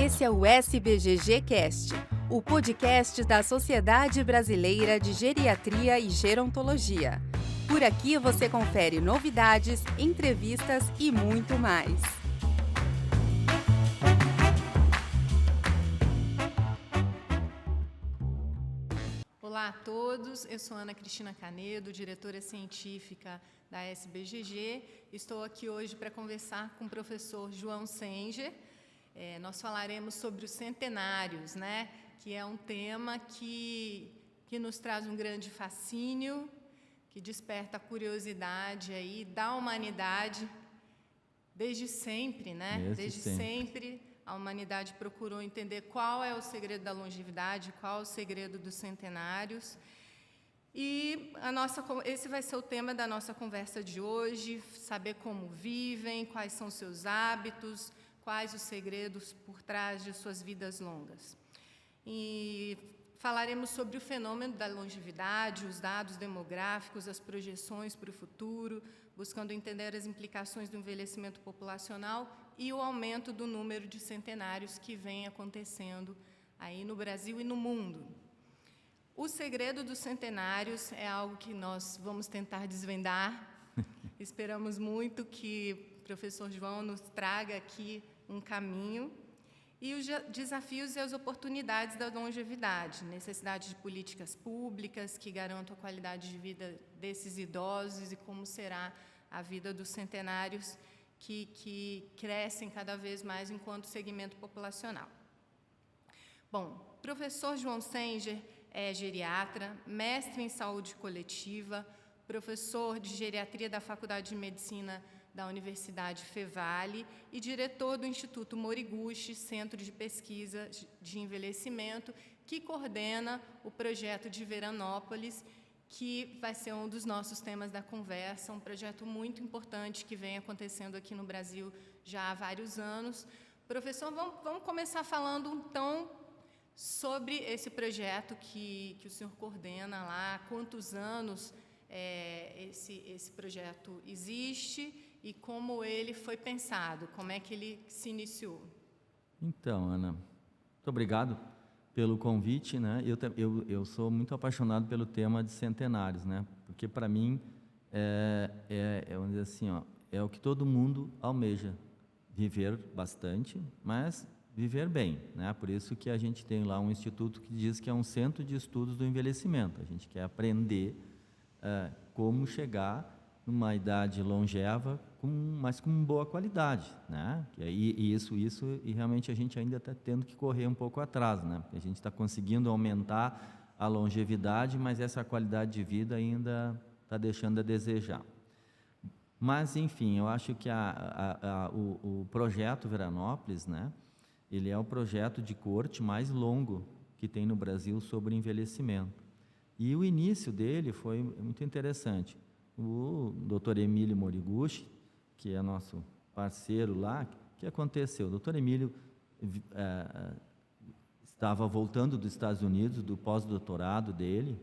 Esse é o SBGG Cast, o podcast da Sociedade Brasileira de Geriatria e Gerontologia. Por aqui você confere novidades, entrevistas e muito mais. Olá a todos, eu sou Ana Cristina Canedo, diretora científica da SBGG. Estou aqui hoje para conversar com o professor João Senger. Nós falaremos sobre os centenários, né? Que é um tema que nos traz um grande fascínio, que desperta a curiosidade aí da humanidade desde sempre, né? Desde sempre a humanidade procurou entender qual é o segredo da longevidade, qual é o segredo dos centenários. E esse vai ser o tema da nossa conversa de hoje, saber como vivem, quais são seus hábitos, quais os segredos por trás de suas vidas longas. E falaremos sobre o fenômeno da longevidade, os dados demográficos, as projeções para o futuro, buscando entender as implicações do envelhecimento populacional e o aumento do número de centenários que vem acontecendo aí no Brasil e no mundo. O segredo dos centenários é algo que nós vamos tentar desvendar. Esperamos muito que o professor João nos traga aqui um caminho. E os desafios e as oportunidades da longevidade, necessidade de políticas públicas que garantam a qualidade de vida desses idosos e como será a vida dos centenários que crescem cada vez mais enquanto segmento populacional. Bom, o professor João Senger é geriatra, mestre em saúde coletiva, professor de geriatria da Faculdade de Medicina da Universidade Fevale e diretor do Instituto Moriguchi, Centro de Pesquisa de Envelhecimento, que coordena o projeto de Veranópolis, que vai ser um dos nossos temas da conversa, um projeto muito importante que vem acontecendo aqui no Brasil já há vários anos. Professor, vamos começar falando, então, sobre esse projeto que o senhor coordena lá, há quantos anos esse projeto existe e como ele foi pensado, como é que ele se iniciou? Então, Ana, muito obrigado pelo convite, né? Eu sou muito apaixonado pelo tema de centenários, né? Porque para mim vamos dizer assim, é o que todo mundo almeja, viver bastante, mas viver bem, né? Por isso que a gente tem lá um instituto que diz que é um centro de estudos do envelhecimento. A gente quer aprender como chegar numa idade longeva, mas com boa qualidade, né? E realmente a gente ainda está tendo que correr um pouco atrás, né? A gente está conseguindo aumentar a longevidade, mas essa qualidade de vida ainda está deixando a desejar. Mas, enfim, eu acho que o projeto Veranópolis, né? Ele é o projeto de corte mais longo que tem no Brasil sobre envelhecimento. E o início dele foi muito interessante. O Dr. Emílio Moriguchi, que é nosso parceiro lá, o que aconteceu? O Dr. Emílio estava voltando dos Estados Unidos, do pós-doutorado dele,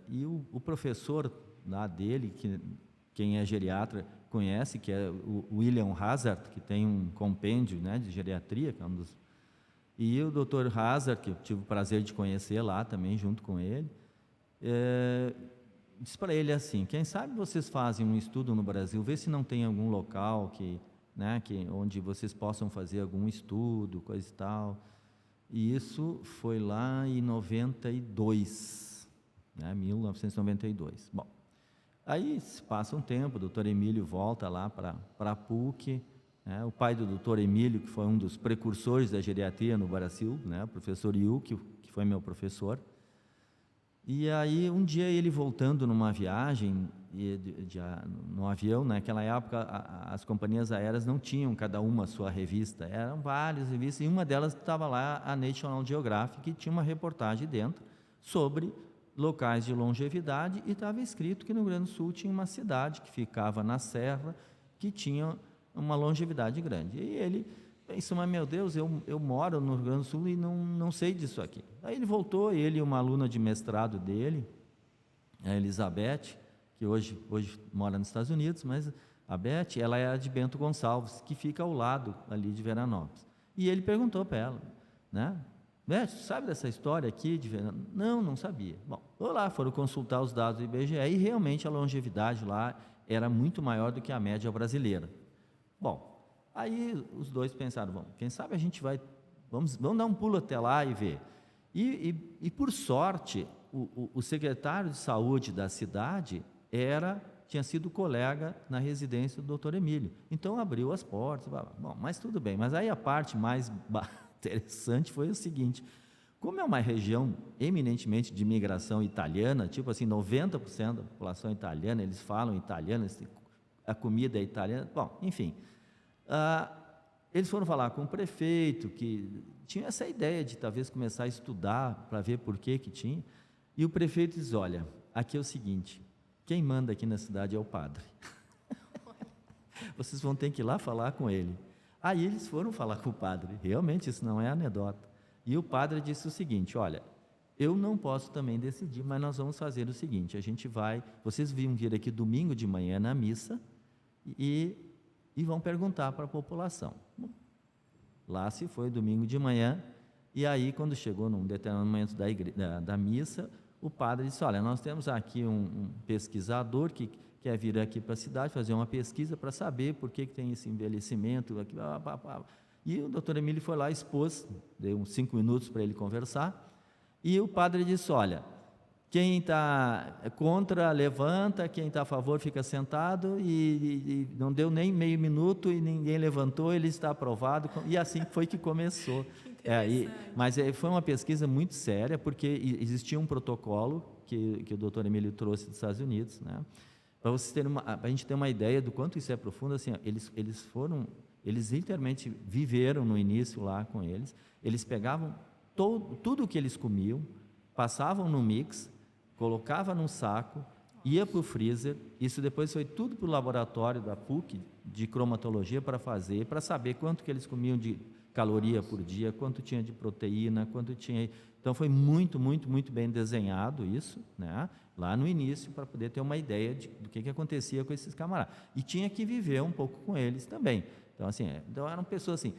e o professor lá dele, quem é geriatra conhece, que é o William Hazard, que tem um compêndio, né, de geriatria, que é um dos... E o Dr. Hazard, que eu tive o prazer de conhecer lá também, junto com ele, disse para ele assim: quem sabe vocês fazem um estudo no Brasil, vê se não tem algum local onde vocês possam fazer algum estudo, coisa e tal. E isso foi lá em 92, né, 1992. Bom, aí se passa um tempo, o doutor Emílio volta lá para a PUC, né, o pai do doutor Emílio, que foi um dos precursores da geriatria no Brasil, né, o professor Yu, que foi meu professor. E aí, um dia ele voltando numa viagem, no avião, naquela época as companhias aéreas não tinham cada uma a sua revista, eram várias revistas, e uma delas estava lá, a National Geographic, que tinha uma reportagem dentro sobre locais de longevidade, e estava escrito que no Rio Grande do Sul tinha uma cidade que ficava na serra, que tinha uma longevidade grande. E ele pensou: mas meu Deus, eu moro no Rio Grande do Sul e não sei disso aqui. Aí ele voltou, ele e uma aluna de mestrado dele, a Elizabeth, que hoje mora nos Estados Unidos, mas a Beth, ela é de Bento Gonçalves, que fica ao lado ali de Veranópolis. E ele perguntou para ela, né? Sabe dessa história aqui? Não sabia. Bom, foram consultar os dados do IBGE e realmente a longevidade lá era muito maior do que a média brasileira. Bom, aí os dois pensaram, bom, quem sabe a gente vamos dar um pulo até lá e ver. E por sorte, o secretário de saúde da cidade tinha sido colega na residência do Dr. Emílio. Então abriu as portas. Bom, mas tudo bem. Mas aí a parte mais interessante foi o seguinte: como é uma região eminentemente de imigração italiana, tipo assim, 90% da população italiana, eles falam italiano, a comida é italiana, bom, enfim. Eles foram falar com o prefeito, que tinha essa ideia de talvez começar a estudar para ver por que tinha, e o prefeito diz, olha, aqui é o seguinte, quem manda aqui na cidade é o padre. Vocês vão ter que ir lá falar com ele. Aí eles foram falar com o padre, realmente isso não é anedota. E o padre disse o seguinte, olha, eu não posso também decidir, mas nós vamos fazer o seguinte, vocês vão vir aqui domingo de manhã na missa e vão perguntar para a população. Bom, lá se foi domingo de manhã, e aí quando chegou num determinado momento da missa, o padre disse, olha, nós temos aqui um pesquisador que quer vir aqui para a cidade, fazer uma pesquisa para saber por que tem esse envelhecimento. E o doutor Emílio foi lá, expôs, deu uns 5 minutos para ele conversar, e o padre disse, olha, quem está contra, levanta, quem está a favor, fica sentado, e não deu nem meio minuto, e ninguém levantou, ele está aprovado, e assim foi que começou. Mas foi uma pesquisa muito séria, porque existia um protocolo que o doutor Emílio trouxe dos Estados Unidos, né? Para a gente ter uma ideia do quanto isso é profundo, assim, eles literalmente viveram no início lá com eles pegavam tudo o que eles comiam, passavam no mix, colocava num saco, ia para o freezer, isso depois foi tudo para o laboratório da PUC de cromatologia para saber quanto que eles comiam de caloria por dia, quanto tinha de proteína, quanto tinha. Então foi muito, muito, muito bem desenhado isso, né? Lá no início, para poder ter uma ideia do que acontecia com esses camaradas. E tinha que viver um pouco com eles também. Então, assim, então eram pessoas assim.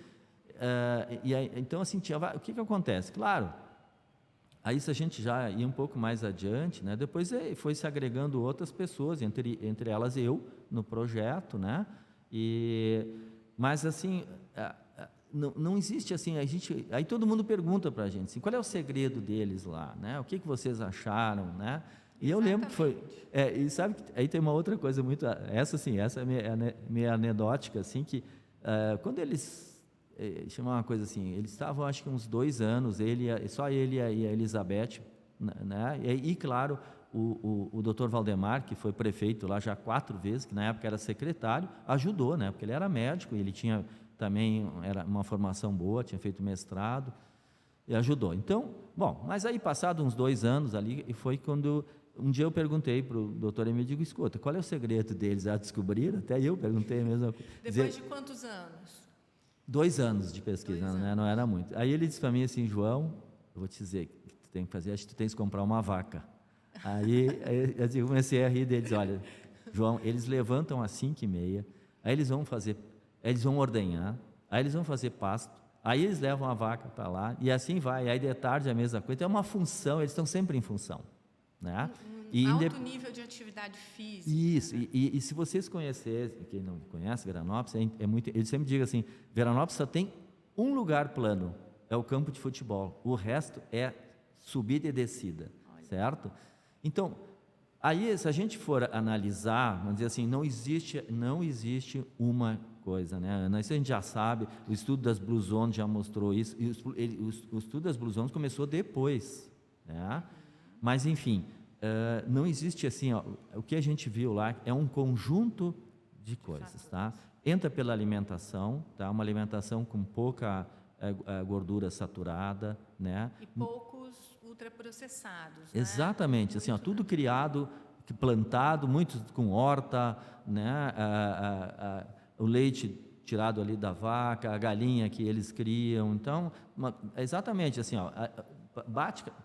Então, assim, o que acontece? Claro, aí se a gente já ia um pouco mais adiante, né? Depois foi se agregando outras pessoas, entre elas eu, no projeto, né? Mas, assim, não existe assim, aí todo mundo pergunta para a gente, assim, qual é o segredo deles lá, né? O que vocês acharam, né? E eu lembro que foi, e sabe que aí tem uma outra coisa muito, essa é minha anedótica, assim, que quando eles, chamam uma coisa assim, eles estavam acho que uns 2 anos, só ele e a Elizabeth, né? E claro, o doutor Valdemar, que foi prefeito lá já 4 vezes, que na época era secretário, ajudou, né? Porque ele era médico, ele tinha também era uma formação boa, tinha feito mestrado, e ajudou. Então, bom, mas aí passados uns 2 anos ali, e foi quando um dia eu perguntei para o doutor Emílio, digo, escuta, qual é o segredo deles? Já descobriram? Até eu perguntei a mesma coisa. Depois de quantos anos? 2 anos de pesquisa, não era muito. Aí ele disse para mim assim, João, eu vou te dizer, o que tu tem que fazer, acho que tu tens que comprar uma vaca. Aí eu comecei a rir deles, olha, João, eles levantam às 5h30, aí eles vão ordenhar, aí eles vão fazer pasto, aí eles levam a vaca para lá, e assim vai, aí de tarde a mesma coisa. Então é uma função, eles estão sempre em função, né? Alto nível de atividade física. Isso, e se vocês conhecerem, quem não conhece Veranópolis, eles sempre dizem assim, Veranópolis só tem um lugar plano, é o campo de futebol, o resto é subida e descida, certo? Então, aí se a gente for analisar, vamos dizer assim, não existe uma coisa, né? Isso a gente já sabe, o estudo das Blue Zones já mostrou isso, e o estudo das Blue Zones começou depois, né? Mas, enfim, não existe assim, o que a gente viu lá é um conjunto de coisas, tá? Entra pela alimentação, tá? Uma alimentação com pouca gordura saturada, né? E poucos ultraprocessados, né? Exatamente, assim, tudo criado, plantado, muito com horta, né? O leite tirado ali da vaca, a galinha que eles criam, então, exatamente assim,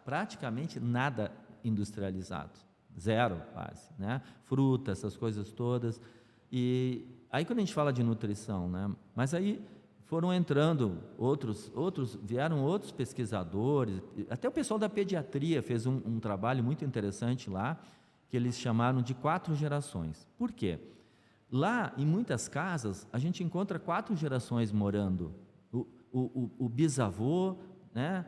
praticamente nada industrializado, zero quase, né? Fruta, essas coisas todas. E aí quando a gente fala de nutrição, né? Mas aí foram entrando vieram outros pesquisadores, até o pessoal da pediatria fez um trabalho muito interessante lá, que eles chamaram de 4 gerações. Por quê? Lá, em muitas casas, a gente encontra 4 gerações morando. O bisavô, né?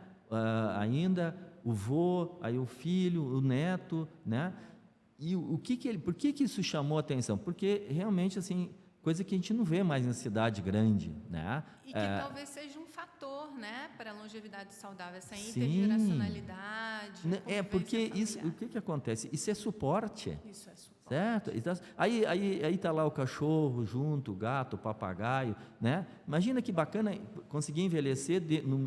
Ainda o vô, aí o filho, o neto, né? E por que isso chamou a atenção? Porque realmente, assim, coisa que a gente não vê mais em cidade grande, né? E que talvez seja um fator, né, para a longevidade saudável, essa Sim. intergeracionalidade. Porque isso, o que acontece? Isso é suporte. Isso é suporte. Certo? Então, aí está lá o cachorro junto, o gato, o papagaio, né? Imagina que bacana conseguir envelhecer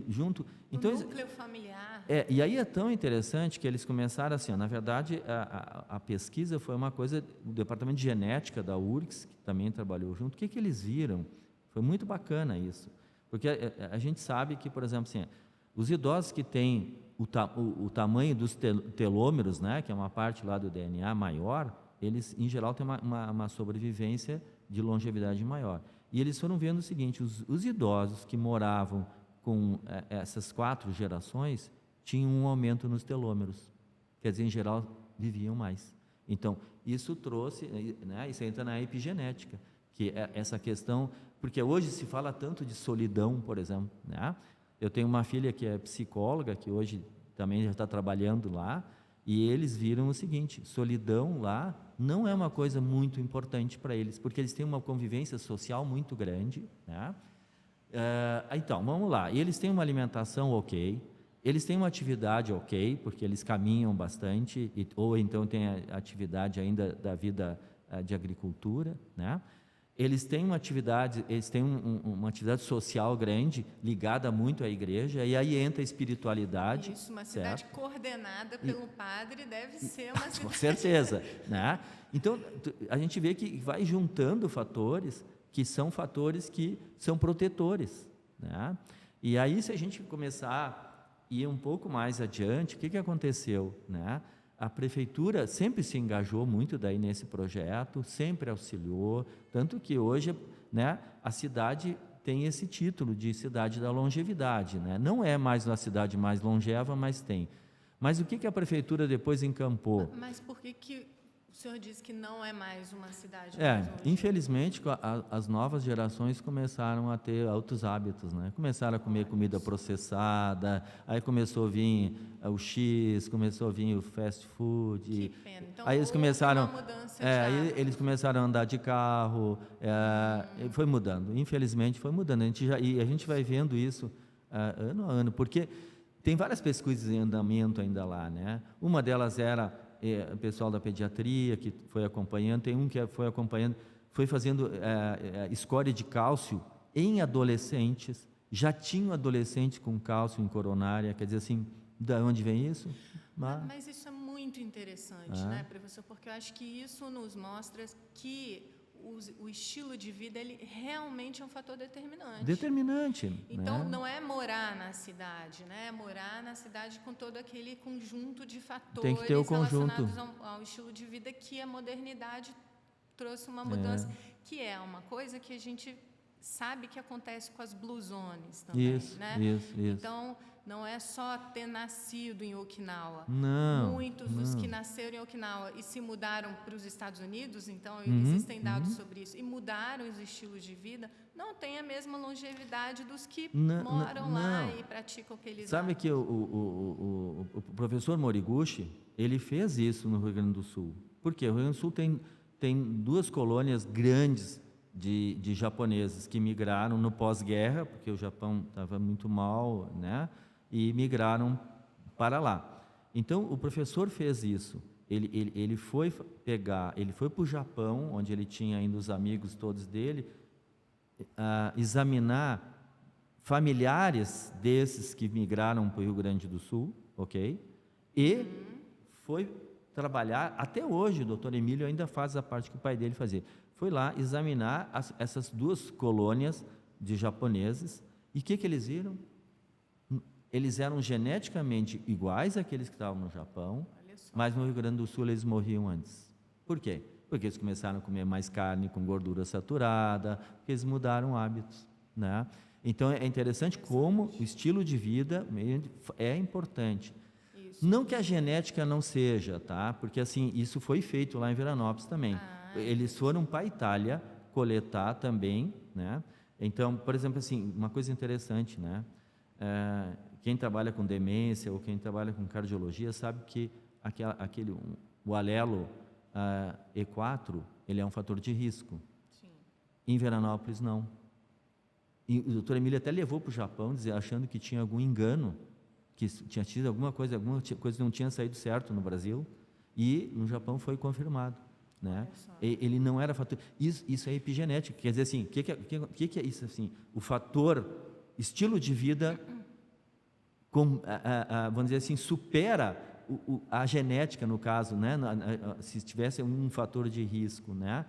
junto. Então, núcleo familiar. E aí é tão interessante que eles começaram assim, na verdade, a pesquisa foi uma coisa do Departamento de Genética da URGS, que também trabalhou junto. O que eles viram? Foi muito bacana isso. Porque a gente sabe que, por exemplo, assim, os idosos que têm o tamanho dos telômeros, né, que é uma parte lá do DNA maior, eles, em geral, têm uma sobrevivência de longevidade maior. E eles foram vendo o seguinte, os idosos que moravam com essas 4 gerações tinham um aumento nos telômeros. Quer dizer, em geral, viviam mais. Então, isso trouxe, né, isso entra na epigenética, que é essa questão, porque hoje se fala tanto de solidão, por exemplo, né? Eu tenho uma filha que é psicóloga, que hoje também já está trabalhando lá, e eles viram o seguinte, solidão lá não é uma coisa muito importante para eles, porque eles têm uma convivência social muito grande, né? Então, vamos lá, eles têm uma alimentação ok, eles têm uma atividade ok, porque eles caminham bastante, ou então têm a atividade ainda da vida de agricultura, né? Eles têm uma atividade, uma atividade social grande, ligada muito à igreja, e aí entra a espiritualidade. Isso, uma cidade coordenada pelo padre deve ser uma cidade. Com certeza, né? Então, a gente vê que vai juntando fatores que são protetores, né? E aí, se a gente começar a ir um pouco mais adiante, o que aconteceu, né? A prefeitura sempre se engajou muito daí nesse projeto, sempre auxiliou, tanto que hoje, né, a cidade tem esse título de cidade da longevidade, né? Não é mais a cidade mais longeva, mas tem. Mas o que a prefeitura depois encampou? Mas por que o senhor diz que não é mais uma cidade mais longeva? Infelizmente, as novas gerações começaram a ter outros hábitos, né? Começaram a comer comida processada, aí começou a vir o X, começou a vir o fast food. Que pena. Então, aí eles começaram, uma mudança aí eles começaram a andar de carro, foi mudando. Infelizmente, foi mudando. A gente vai vendo isso ano a ano, porque tem várias pesquisas em andamento ainda lá, né? Uma delas era o pessoal da pediatria que foi acompanhando, tem um que foi acompanhando, foi fazendo escória de cálcio em adolescentes, já tinha adolescente com cálcio em coronária, quer dizer assim, de onde vem isso? Mas isso é muito interessante, né, professor? Porque eu acho que isso nos mostra que o estilo de vida ele realmente é um fator determinante. Então, né? não é morar na cidade, né? É morar na cidade com todo aquele conjunto de fatores tem que ter o relacionados ao estilo de vida que a modernidade trouxe uma mudança, que é uma coisa que a gente sabe que acontece com as Blue Zones também, né? Isso. Então, não é só ter nascido em Okinawa. Não. Muitos dos que nasceram em Okinawa e se mudaram para os Estados Unidos, então existem dados sobre isso, e mudaram os estilos de vida, não têm a mesma longevidade dos que moram lá e praticam aqueles Sabe que o professor Moriguchi, ele fez isso no Rio Grande do Sul. Por quê? O Rio Grande do Sul tem 2 colônias grandes de japoneses que migraram no pós-guerra, porque o Japão estava muito mal, né? E migraram para lá. Então, o professor fez isso. Ele foi para o Japão, onde ele tinha ainda os amigos todos dele, examinar familiares desses que migraram para o Rio Grande do Sul, ok? E foi trabalhar, até hoje o doutor Emílio ainda faz a parte que o pai dele fazia. Foi lá examinar essas 2 colônias de japoneses, e o que eles viram? Eles eram geneticamente iguais àqueles que estavam no Japão, mas no Rio Grande do Sul eles morriam antes. Por quê? Porque eles começaram a comer mais carne com gordura saturada, porque eles mudaram hábitos, né? Então, é interessante como o estilo de vida é importante. Isso. Não que a genética não seja, tá? Porque, assim, isso foi feito lá em Veranópolis também. Eles foram para a Itália coletar também, né? Então, por exemplo, assim, uma coisa interessante, né? Quem trabalha com demência ou quem trabalha com cardiologia sabe que o alelo E4, ele é um fator de risco. Sim. Em Veranópolis, não. E o doutor Emílio até levou para o Japão, achando que tinha algum engano, que tinha tido alguma coisa não tinha saído certo no Brasil, e no Japão foi confirmado, né? Ele não era fator. Isso é epigenética, quer dizer assim, o que é isso assim? O fator estilo de vida, vamos dizer assim, supera a genética, no caso, né? Se tivesse um fator de risco, né?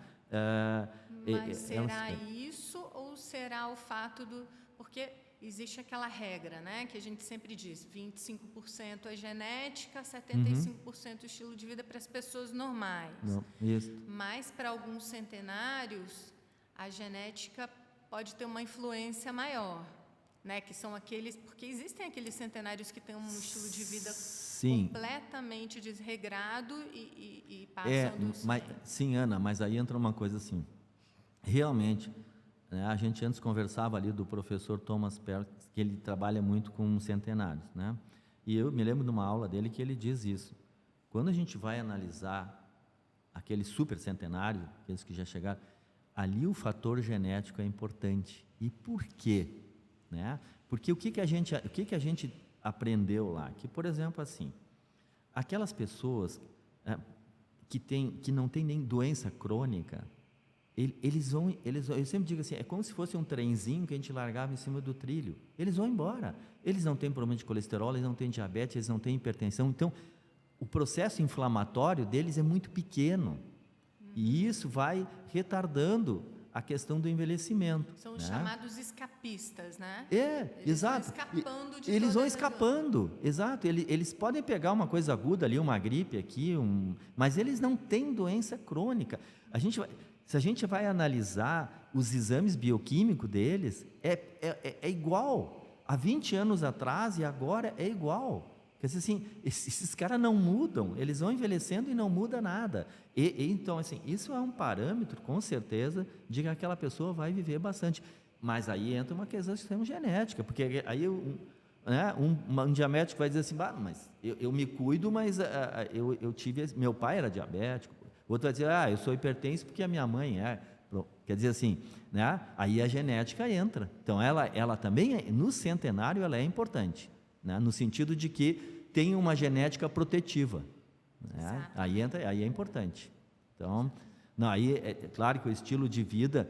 Mas será isso ou será o fato do... Porque existe aquela regra, né, que a gente sempre diz, 25% é genética, 75% estilo de vida para as pessoas normais. Não, isso. Mas para alguns centenários, a genética pode ter uma influência maior, né, que são aqueles... Porque existem aqueles centenários que têm um estilo de vida completamente desregrado e passam Sim, Ana, mas aí entra uma coisa assim, realmente, né, a gente antes conversava ali do professor Thomas Perkins, que ele trabalha muito com centenários, né? E eu me lembro de uma aula dele que ele diz isso. Quando a gente vai analisar aqueles super centenários, aqueles que já chegaram, ali o fator genético é importante. E por quê? Né? Porque o que a gente aprendeu lá? Que, por exemplo, assim, aquelas pessoas que não têm nem doença crônica, eu sempre digo assim, é como se fosse um trenzinho que a gente largava em cima do trilho. Eles vão embora. Eles não têm problema de colesterol, eles não têm diabetes, eles não têm hipertensão. Então, o processo inflamatório deles é muito pequeno. E isso vai retardando a questão do envelhecimento. São os chamados escapistas, né? Exato. Eles vão escapando, exato. Eles podem pegar uma coisa aguda ali, uma gripe aqui, mas eles não têm doença crônica. Se a gente vai analisar os exames bioquímicos deles, é igual. Há 20 anos atrás e agora é igual. Quer dizer assim, esses caras não mudam, eles vão envelhecendo e não muda nada. Então, assim, isso é um parâmetro, com certeza, de que aquela pessoa vai viver bastante. Mas aí entra uma questão genética, porque aí um diabético vai dizer assim, mas eu me cuido, mas meu pai era diabético. O outro vai dizer, eu sou hipertenso porque a minha mãe é. Quer dizer assim, né? Aí a genética entra. Então, ela também, no centenário, ela é importante, né? No sentido de que tem uma genética protetiva. Né? Aí é importante. Então, aí é claro que o estilo de vida...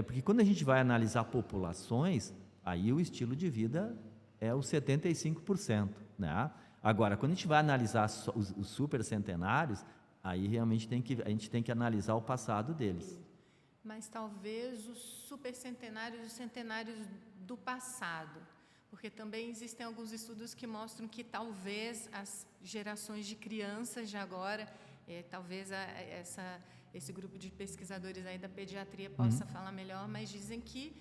porque quando a gente vai analisar populações, aí o estilo de vida é os 75%. Né? Agora, quando a gente vai analisar os supercentenários, aí realmente a gente tem que analisar o passado deles. Mas talvez os supercentenários e os centenários do passado, porque também existem alguns estudos que mostram que talvez as gerações de crianças de agora, talvez esse grupo de pesquisadores aí da pediatria possa falar melhor, mas dizem que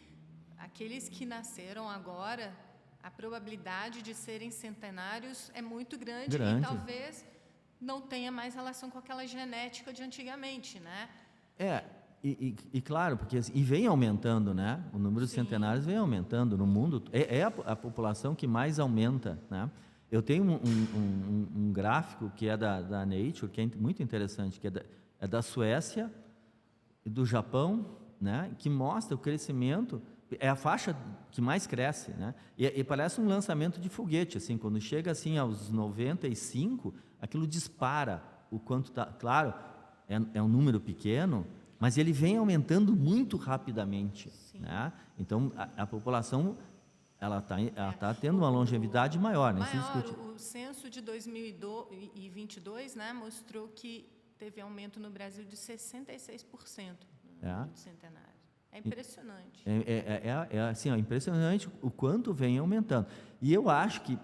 aqueles que nasceram agora, a probabilidade de serem centenários é muito grande. E talvez não tenha mais relação com aquela genética de antigamente, né? E claro, porque e vem aumentando, né? O número de centenários vem aumentando no mundo. É a população que mais aumenta, né? Eu tenho um gráfico que é da Nature, que é muito interessante, que é da Suécia e do Japão, né? Que mostra o crescimento, é a faixa que mais cresce, né? E parece um lançamento de foguete, assim, quando chega assim aos 95, aquilo dispara o quanto está. Claro, é um número pequeno, mas ele vem aumentando muito rapidamente, né? Então a população ela tá tendo uma longevidade maior, né? O censo de 2022, né, mostrou que teve aumento no Brasil de 66% no centenário. É impressionante. Assim, impressionante o quanto vem aumentando. E eu acho que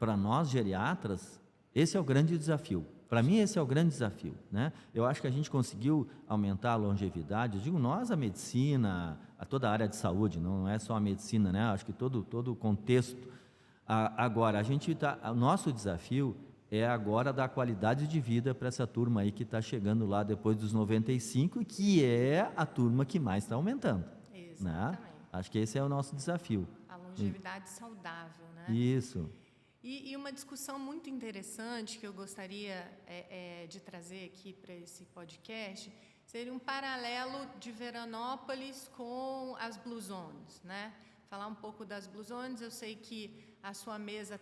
para nós geriatras esse é o grande desafio. Para mim, esse é o grande desafio, né? Eu acho que a gente conseguiu aumentar a longevidade, eu digo nós, a medicina, a toda a área de saúde, não é só a medicina, né? Acho que todo o contexto. Agora, o nosso desafio é agora dar qualidade de vida para essa turma aí que está chegando lá depois dos 95 e que é a turma que mais está aumentando. Exatamente. Né? Acho que esse é o nosso desafio. A longevidade saudável, né? Isso. E uma discussão muito interessante que eu gostaria de trazer aqui para esse podcast seria um paralelo de Veranópolis com as Blue Zones, né? Falar um pouco das Blue Zones. Eu sei que a sua mesa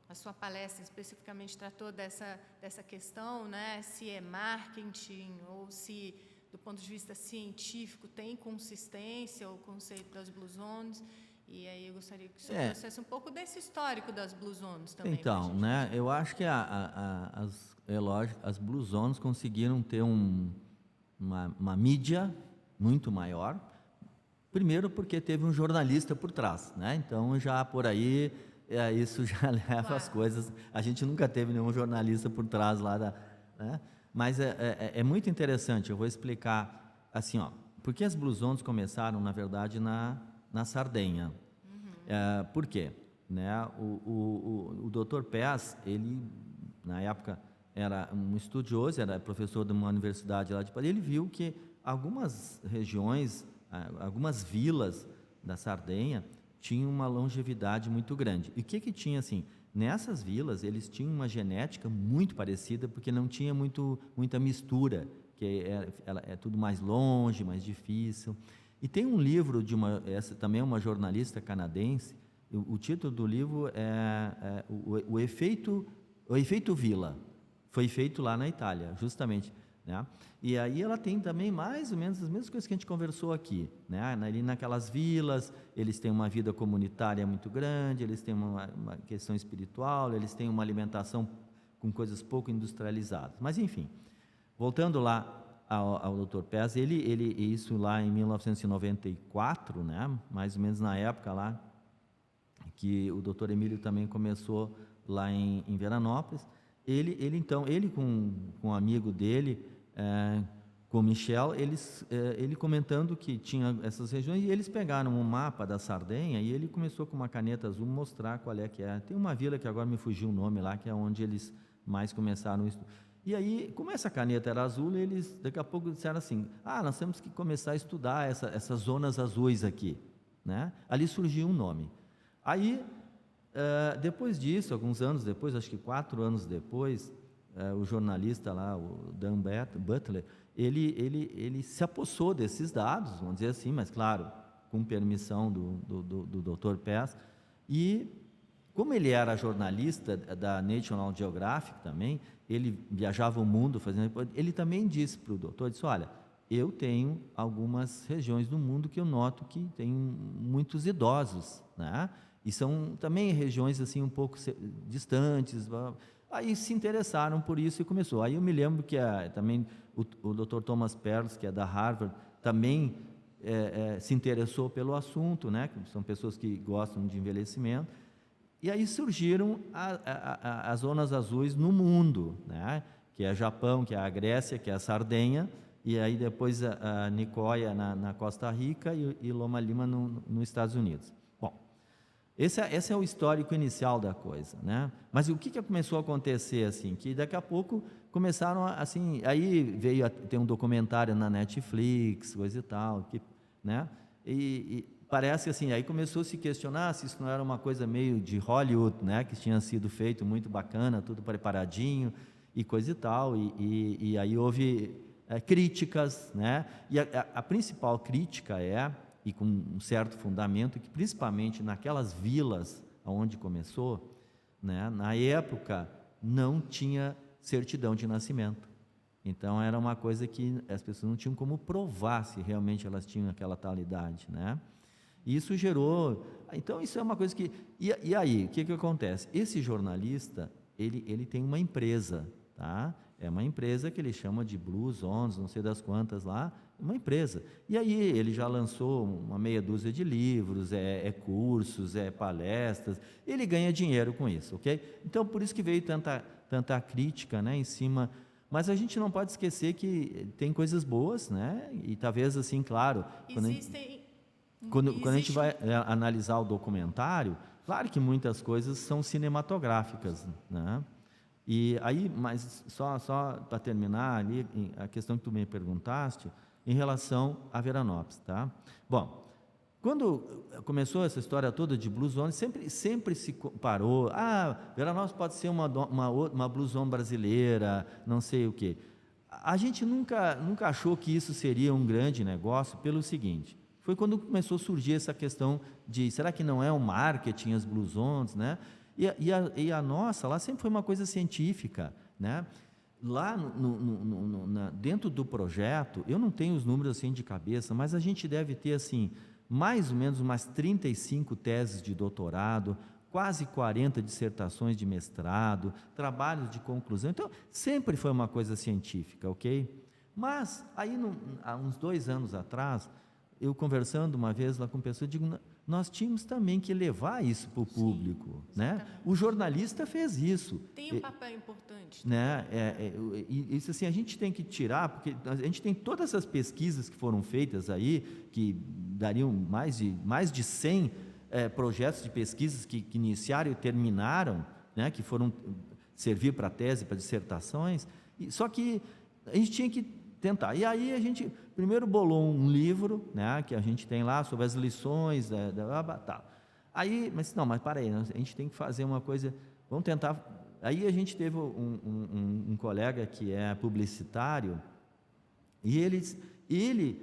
a sua palestra especificamente tratou dessa questão, né? Se é marketing ou se, do ponto de vista científico, tem consistência o conceito das Blue Zones. E aí eu gostaria que o senhor trouxesse um pouco desse histórico das Blue Zones também. Então, né, eu acho que as Blue Zones conseguiram ter uma mídia muito maior, primeiro porque teve um jornalista por trás, né? Então já por aí isso já leva as coisas. A gente nunca teve nenhum jornalista por trás lá né? Mas é muito interessante. Eu vou explicar assim, ó, porque as Blue Zones começaram, na verdade, na Sardenha. Por quê? Né? O Dr. Pes, ele, na época, era um estudioso, era professor de uma universidade lá de Paris. Ele viu que algumas regiões, algumas vilas da Sardenha tinham uma longevidade muito grande. E o que tinha, assim? Nessas vilas, eles tinham uma genética muito parecida, porque não tinha muita mistura, que é tudo mais longe, mais difícil. E tem um livro essa também é uma jornalista canadense. O título do livro é o efeito Vila. Foi feito lá na Itália, justamente, né? E aí ela tem também mais ou menos as mesmas coisas que a gente conversou aqui, né? Ali naquelas vilas, eles têm uma vida comunitária muito grande, eles têm uma questão espiritual, eles têm uma alimentação com coisas pouco industrializadas. Mas enfim, voltando lá ao Dr. Pes, isso lá em 1994, né? Mais ou menos na época lá que o Dr. Emílio também começou lá em Veranópolis. Ele com um amigo dele, com o Michel, ele comentando que tinha essas regiões, e eles pegaram um mapa da Sardenha e ele começou com uma caneta azul mostrar qual é que é. Tem uma vila que agora me fugiu o nome lá, que é onde eles mais começaram o estudo. E aí, como essa caneta era azul, eles daqui a pouco disseram assim, nós temos que começar a estudar essas zonas azuis aqui, né? Ali surgiu um nome. Aí, depois disso, alguns anos depois, acho que 4 anos depois, o jornalista lá, o Dan Butler, ele se apossou desses dados, vamos dizer assim, mas claro, com permissão do Dr. Pes, e como ele era jornalista da National Geographic também, ele viajava o mundo fazendo, ele também disse para o doutor, olha, eu tenho algumas regiões do mundo que eu noto que tem muitos idosos, né? E são também regiões assim um pouco distantes. Aí se interessaram por isso e começou. Aí eu me lembro que também o Dr. Thomas Perls, que é da Harvard, também se interessou pelo assunto, né? São pessoas que gostam de envelhecimento. E aí surgiram as zonas azuis no mundo, né? Que é Japão, que é a Grécia, que é a Sardenha, e aí depois a Nicoya na Costa Rica e Loma Lima nos Estados Unidos. Esse é o histórico inicial da coisa, né? Mas o que começou a acontecer, assim? Que daqui a pouco começaram, assim... Aí veio ter um documentário na Netflix, coisa e tal, né? E parece assim, aí começou a se questionar se isso não era uma coisa meio de Hollywood, né? Que tinha sido feito muito bacana, tudo preparadinho e coisa e tal. E aí houve críticas, né? E a principal crítica e com um certo fundamento, que principalmente naquelas vilas onde começou, né, na época não tinha certidão de nascimento. Então era uma coisa que as pessoas não tinham como provar se realmente elas tinham aquela tal idade, né? E isso gerou... Então isso é uma coisa que... E aí, o que acontece? Esse jornalista, ele tem uma empresa, tá? É uma empresa que ele chama de Blue Zones, não sei das quantas lá, Uma empresa. E aí ele já lançou uma meia dúzia de livros, cursos, palestras, ele ganha dinheiro com isso, ok? Então, por isso que veio tanta crítica, né, em cima. Mas a gente não pode esquecer que tem coisas boas, né? E talvez, assim, claro, quando a gente vai analisar o documentário, claro que muitas coisas são cinematográficas, né? E aí, mas só para terminar ali, a questão que tu me perguntaste, em relação a Veranópolis, tá? Bom, quando começou essa história toda de Blue Zone, sempre se comparou, Veranópolis pode ser uma Blue Zone brasileira, não sei o quê. A gente nunca achou que isso seria um grande negócio pelo seguinte, foi quando começou a surgir essa questão de, será que não é um marketing as Blue Zones, né? E a nossa lá sempre foi uma coisa científica, né? Lá dentro do projeto, eu não tenho os números assim de cabeça, mas a gente deve ter assim, mais ou menos umas 35 teses de doutorado, quase 40 dissertações de mestrado, trabalhos de conclusão. Então, sempre foi uma coisa científica, ok? Mas, aí, há uns 2 anos atrás, eu conversando uma vez lá com pessoas, eu digo, nós tínhamos também que levar isso para o público, né? O jornalista fez isso. Tem um papel importante. Né? Isso assim, a gente tem que tirar, porque a gente tem todas essas pesquisas que foram feitas aí, que dariam mais de 100 projetos de pesquisas que iniciaram e terminaram, né? Que foram servir para tese, para dissertações, só que a gente tinha que tentar. E aí a gente primeiro bolou um livro, né, que a gente tem lá sobre as lições tal. Aí, mas para aí, a gente tem que fazer uma coisa, vamos tentar. Aí a gente teve um colega que é publicitário e ele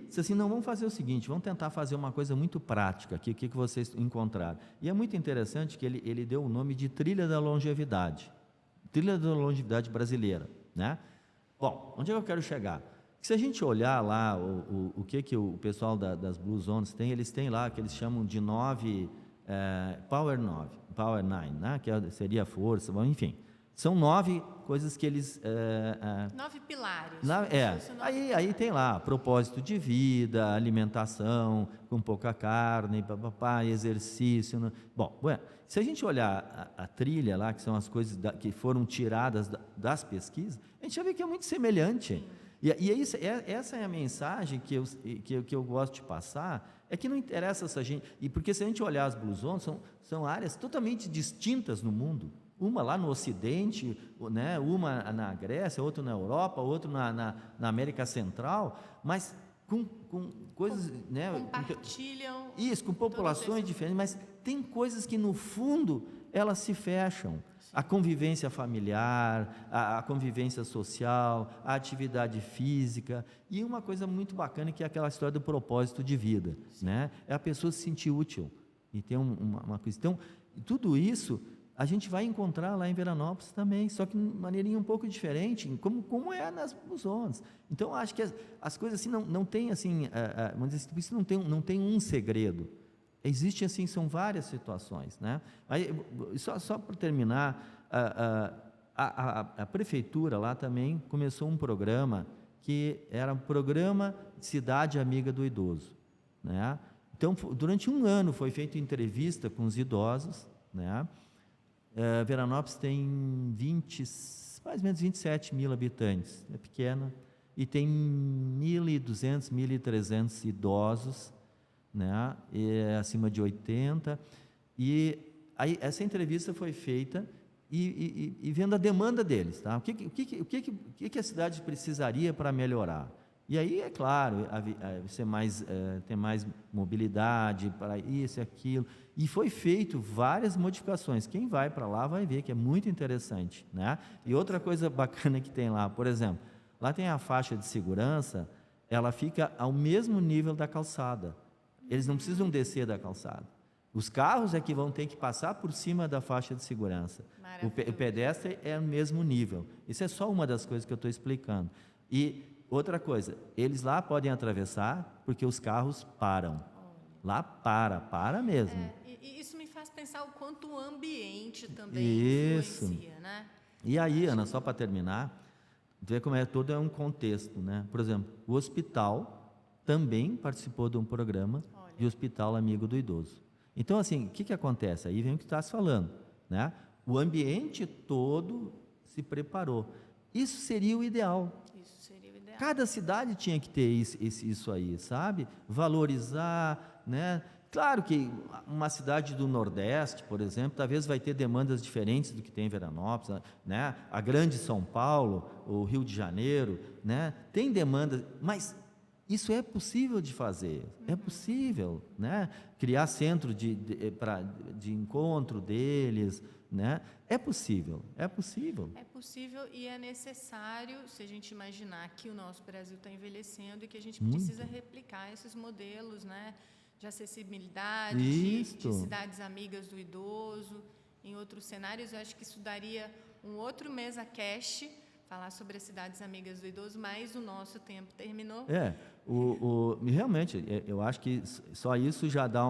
disse assim, não, vamos fazer o seguinte, vamos tentar fazer uma coisa muito prática aqui, o que vocês encontraram. E é muito interessante que ele deu o nome de Trilha da Longevidade Brasileira, né? Bom, onde é que eu quero chegar? Se a gente olhar lá o que o pessoal das Blue Zones tem, eles têm lá que eles chamam de Power 9, né? Que seria a força, bom, enfim. São 9 coisas que eles... 9 pilares. Aí tem lá propósito de vida, alimentação com pouca carne, exercício. Bom, se a gente olhar a trilha lá, que são as coisas que foram tiradas das pesquisas, a gente já vê que é muito semelhante. Essa é a mensagem que eu gosto de passar, é que não interessa se a gente... Porque se a gente olhar as Blue Zones, são áreas totalmente distintas no mundo. Uma lá no Ocidente, né, uma na Grécia, outra na Europa, outra na América Central, mas com coisas... Compartilham... Isso, com populações diferentes, mas tem coisas que, no fundo, elas se fecham. A convivência familiar, a convivência social, a atividade física, e uma coisa muito bacana que é aquela história do propósito de vida, né? É a pessoa se sentir útil e ter uma coisa. Então, tudo isso a gente vai encontrar lá em Veranópolis também, só que de maneirinha um pouco diferente, como é nas Blue Zones. Então, acho que as coisas assim não tem assim, vamos dizer, isso não tem um segredo. Existem, assim, são várias situações, né? Aí, só para terminar, a prefeitura lá também começou um programa que era um programa Cidade Amiga do Idoso, né? Então, durante 1 ano foi feita entrevista com os idosos, né? Veranópolis tem mais ou menos 27 mil habitantes, é pequena, e tem 1.200, 1.300 idosos, né, acima de 80, e aí essa entrevista foi feita e vendo a demanda deles, tá? O que a cidade precisaria para melhorar? E aí, é claro, ter mais mobilidade para isso e aquilo, e foi feito várias modificações. Quem vai para lá vai ver que é muito interessante, né? E outra coisa bacana que tem lá, por exemplo, lá tem a faixa de segurança, ela fica ao mesmo nível da calçada. Eles não precisam descer da calçada. Os carros é que vão ter que passar por cima da faixa de segurança. O pedestre é o mesmo nível. Isso é só uma das coisas que eu estou explicando. E outra coisa, eles lá podem atravessar porque os carros param. Lá para mesmo. E isso me faz pensar o quanto o ambiente também influencia, né? E aí, Ana, só para terminar, ver como todo é um contexto, né? Por exemplo, o hospital também participou de um programa de Hospital Amigo do Idoso. Então, assim, o que acontece? Aí vem o que está se falando, né? O ambiente todo se preparou. Isso seria o ideal. Isso seria o ideal. Cada cidade tinha que ter isso aí, sabe? Valorizar, né? Claro que uma cidade do Nordeste, por exemplo, talvez vai ter demandas diferentes do que tem em Veranópolis, né? A grande São Paulo, o Rio de Janeiro, né? Tem demandas, mas isso é possível de fazer, é possível, né? Criar centro de encontro deles, né? É possível, é possível. É possível e é necessário, se a gente imaginar que o nosso Brasil está envelhecendo e que a gente precisa replicar esses modelos, né? De acessibilidade, de cidades amigas do idoso, em outros cenários. Eu acho que isso daria um outro mesa cast, falar sobre as cidades amigas do idoso, mas o nosso tempo terminou. Realmente, eu acho que só isso já dá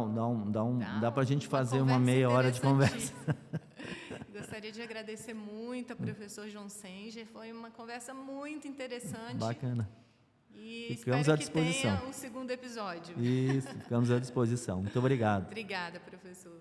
para a gente fazer uma meia hora de conversa. Gostaria de agradecer muito ao professor João Senger, foi uma conversa muito interessante. Bacana. E ficamos à espero que disposição. tenha um segundo episódio. Isso, ficamos à disposição. Muito obrigado. Obrigada, professor.